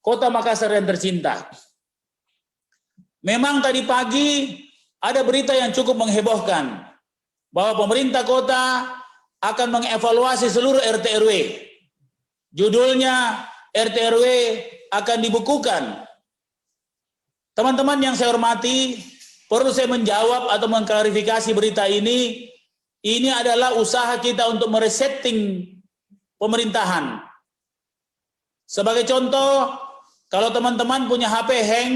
Kota Makassar yang tercinta. Memang tadi pagi ada berita yang cukup menghebohkan bahwa pemerintah kota akan mengevaluasi seluruh RT RW. Judulnya RT RW akan dibukukan. Teman-teman yang saya hormati, perlu saya menjawab atau mengklarifikasi berita ini. Ini adalah usaha kita untuk meresetting pemerintahan. Sebagai contoh, kalau teman-teman punya HP hang,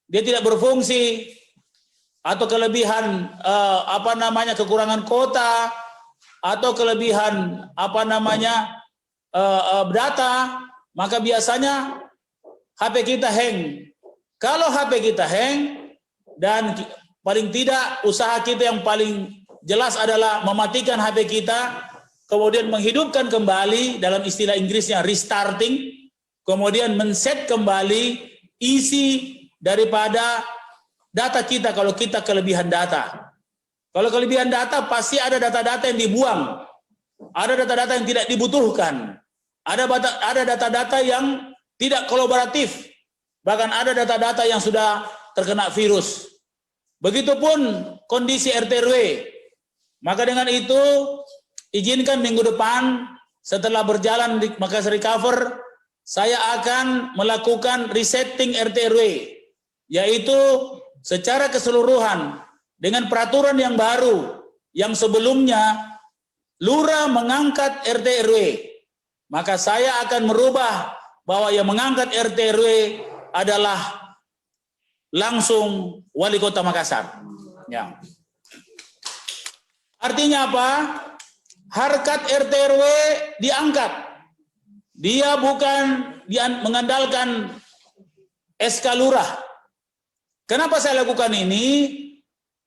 dia tidak berfungsi, atau kelebihan kekurangan kota, atau kelebihan data, maka biasanya HP kita hang. Kalau HP kita hang, dan paling tidak usaha kita yang paling jelas adalah mematikan HP kita, kemudian menghidupkan kembali, dalam istilah Inggrisnya restarting, kemudian men-set kembali isi daripada data kita kalau kita kelebihan data. Kalau kelebihan data pasti ada data-data yang dibuang, ada data-data yang tidak dibutuhkan, ada data-data yang tidak kolaboratif, bahkan ada data-data yang sudah terkena virus. Begitupun kondisi RT RW. Maka dengan itu, izinkan minggu depan setelah berjalan di Makassar Recover, saya akan melakukan resetting RT RW, yaitu secara keseluruhan dengan peraturan yang baru, yang sebelumnya lurah mengangkat RT RW, maka saya akan merubah bahwa yang mengangkat RT RW adalah langsung wali kota Makassar. Ya. Artinya apa? Harkat RT RW diangkat. Dia bukan mengandalkan SK lurah. Kenapa saya lakukan ini?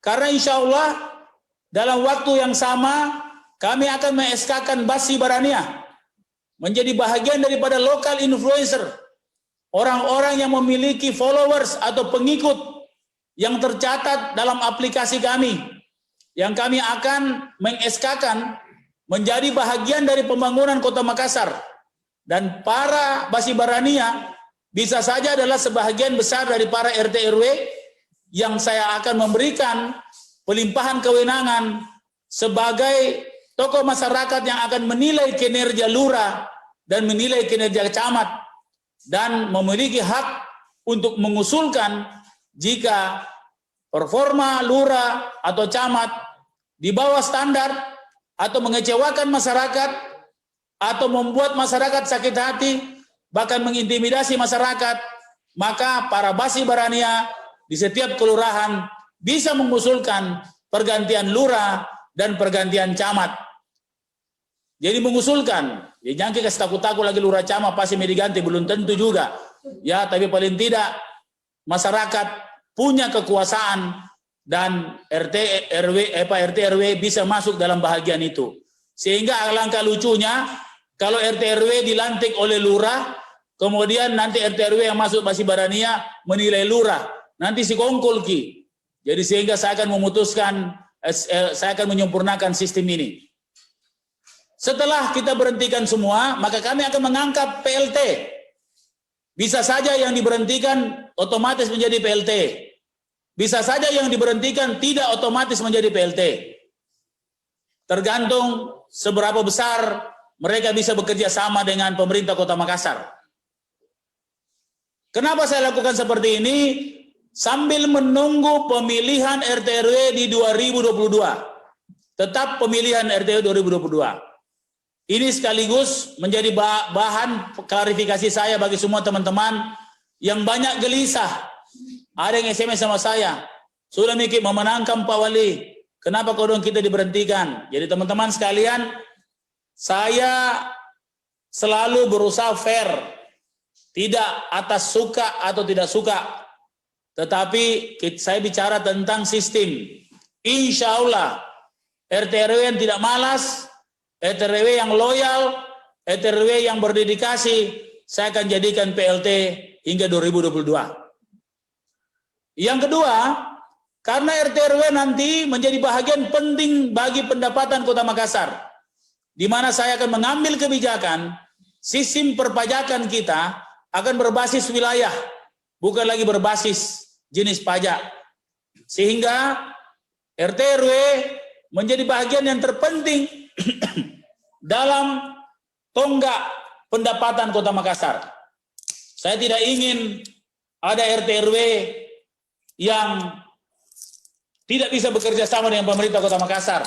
Karena insya Allah dalam waktu yang sama kami akan men-SK-kan Basi Barania menjadi bahagian daripada lokal influencer. Orang-orang yang memiliki followers atau pengikut yang tercatat dalam aplikasi kami, yang kami akan meng-SK-kan menjadi bahagian dari pembangunan kota Makassar. Dan para Basi Barania bisa saja adalah sebahagian besar dari para RT RW yang saya akan memberikan pelimpahan kewenangan sebagai tokoh masyarakat yang akan menilai kinerja lurah dan menilai kinerja camat, dan memiliki hak untuk mengusulkan jika performa lurah atau camat di bawah standar atau mengecewakan masyarakat atau membuat masyarakat sakit hati, bahkan mengintimidasi masyarakat, maka para Basi Barania di setiap kelurahan bisa mengusulkan pergantian lurah dan pergantian camat. Jadi mengusulkan, ya jangan kita takut-takut lagi lurah camat pasti mau diganti, belum tentu juga. Ya, tapi paling tidak masyarakat punya kekuasaan dan RT RW bisa masuk dalam bahagian itu. Sehingga alangkah lucunya kalau RT RW dilantik oleh lurah, kemudian nanti RT RW yang masuk Basi Barania menilai lurah, nanti si kongkol ki. Jadi sehingga saya akan memutuskan, saya akan menyempurnakan sistem ini. Setelah kita berhentikan semua, maka kami akan mengangkat PLT. Bisa saja yang diberhentikan otomatis menjadi PLT. Bisa saja yang diberhentikan tidak otomatis menjadi PLT. Tergantung seberapa besar mereka bisa bekerja sama dengan pemerintah Kota Makassar. Kenapa saya lakukan seperti ini? Sambil menunggu pemilihan RT RW di 2022. Tetap pemilihan RT RW 2022. Ini sekaligus menjadi bahan klarifikasi saya bagi semua teman-teman yang banyak gelisah. Ada yang SMS sama saya, sudah mikir memenangkan Pak Wali, kenapa kodong kita diberhentikan? Jadi teman-teman sekalian, saya selalu berusaha fair, tidak atas suka atau tidak suka, tetapi saya bicara tentang sistem. Insya Allah RT RW yang tidak malas, RT RW yang loyal, RT RW yang berdedikasi, saya akan jadikan PLT hingga 2022. Yang kedua, karena RT RW nanti menjadi bahagian penting bagi pendapatan Kota Makassar, di mana saya akan mengambil kebijakan sistem perpajakan kita akan berbasis wilayah, bukan lagi berbasis jenis pajak. Sehingga RT RW menjadi bagian yang terpenting dalam tonggak pendapatan Kota Makassar. Saya tidak ingin ada RT RW yang tidak bisa bekerja sama dengan pemerintah Kota Makassar.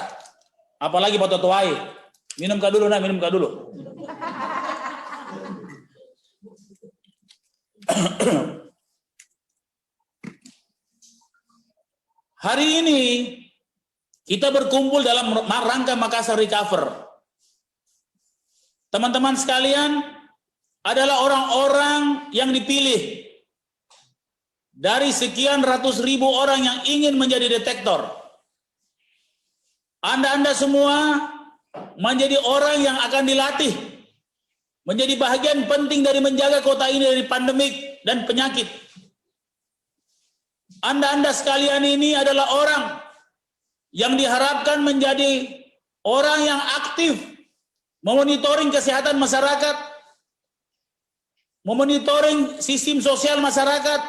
Apalagi Pak Totoai. Minum kah dulu, minum kah dulu. Hari ini kita berkumpul dalam rangka Makassar Recover. Teman-teman sekalian, adalah orang-orang yang dipilih dari sekian ratus ribu orang yang ingin menjadi detektor. Anda semua menjadi orang yang akan dilatih, menjadi bagian penting dari menjaga kota ini dari pandemik dan penyakit. Anda sekalian ini adalah orang yang diharapkan menjadi orang yang aktif memonitoring kesehatan masyarakat, memonitoring sistem sosial masyarakat,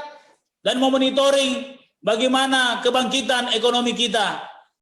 dan memonitoring bagaimana kebangkitan ekonomi kita